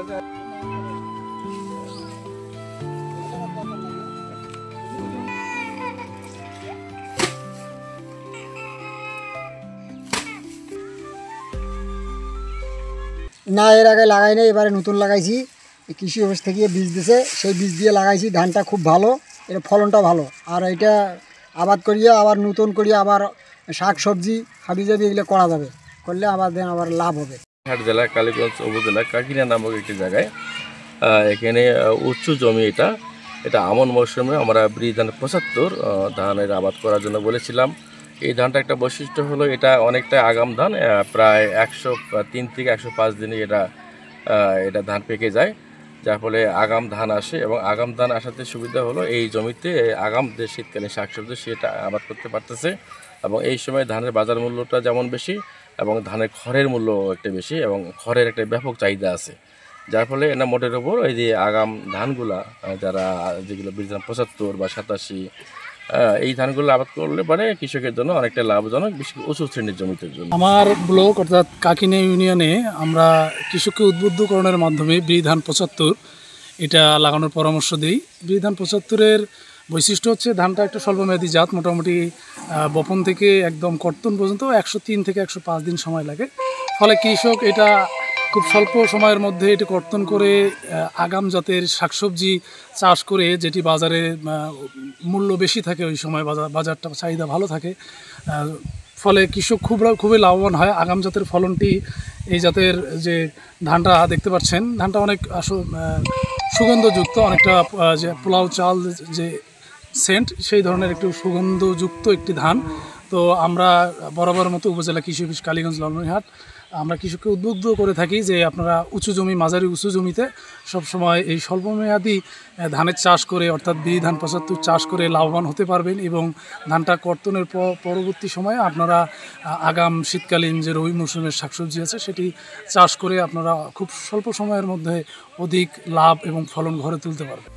না, এর আগে লাগাই নাই, এবারে নতুন লাগাইছি। কৃষি অফিস থেকে বীজ দিয়েছে, সেই বীজ দিয়ে লাগাইছি। ধানটা খুব ভালো, এর ফলনটা ভালো। আর এটা আবাদ করিয়ে আবার নতুন করিয়ে আবার শাক সবজি হাবি যাবি এগুলো করা যাবে, করলে আবার লাভ হবে। হাট জেলা কালীগঞ্জ উপজেলা কাকিনা নামক একটি জায়গায় এখানে উঁচু জমি, এটা আমন মৌসুমে আমরা ব্রিজ ধান ৭৫ ধানের আবাদ করার জন্য বলেছিলাম। এই ধানটা একটা বৈশিষ্ট্য হলো এটা অনেকটা আগাম ধান, প্রায় 103 থেকে 105 দিনে এটা ধান পেকে যায়, যার ফলে আগাম ধান আসে। এবং আগাম ধান আসাতে সুবিধা হলো এই জমিতে আগাম যে শীতকালীন শাকসবজি সেটা আবাদ করতে পারতেছে। এবং এই সময় ধানের বাজার মূল্যটা যেমন বেশি এবং ধানের খড়ের মূল্য একটা বেশি এবং খড়ের একটা ব্যাপক চাহিদা আছে, যার ফলে এটা মোটের ওপর এই যে আগাম ধানগুলা যারা যেগুলো বীজ ৭৫ বা ৮৭ এই ধানগুলো আবাদ করলে পারে কৃষকের জন্য অনেকটা লাভজনক, বিশেষ করে উঁচু শ্রেণীর জমিতে জন্য। আমার ব্লক অর্থাৎ কাকিনা ইউনিয়নে আমরা কৃষককে উদ্বুদ্ধকরণের মাধ্যমে ব্রিজ ধান ৭৫ এটা লাগানোর পরামর্শ দিই। ব্রিজ ধান ৭৫-এর বৈশিষ্ট্য হচ্ছে ধানটা একটা স্বল্পমেয়াদী জাত, মোটামুটি বপন থেকে একদম কর্তন পর্যন্ত 103 থেকে 105 দিন সময় লাগে। ফলে কৃষক এটা খুব স্বল্প সময়ের মধ্যে এটি কর্তন করে আগাম জাতের শাকসবজি চাষ করে, যেটি বাজারে মূল্য বেশি থাকে, ওই সময় বাজারটা চাহিদা ভালো থাকে, ফলে কৃষক খুবই লাভবান হয়। আগাম জাতের ফলনটি, এই জাতের যে ধানটা দেখতে পাচ্ছেন, ধানটা অনেক সুগন্ধযুক্ত, অনেকটা যে পোলাও চাল যে সেন্ট, সেই ধরনের একটু সুগন্ধযুক্ত একটি ধান। তো আমরা বরাবর মতো উপজেলা কৃষি অফিস কালীগঞ্জ লালমনিরহাট আমরা কৃষককে উদ্বুদ্ধ করে থাকি যে আপনারা উঁচু জমি, মাঝারি উঁচু জমিতে সবসময় এই স্বল্পমেয়াদী ধানের চাষ করে, অর্থাৎ ব্রিজ ধান ৭৫ চাষ করে লাভবান হতে পারবেন। এবং ধানটা কর্তনের পরবর্তী সময়ে আপনারা আগাম শীতকালীন যে রবি মৌসুমের শাকসবজি আছে সেটি চাষ করে আপনারা খুব স্বল্প সময়ের মধ্যে অধিক লাভ এবং ফলন ঘরে তুলতে পারবেন।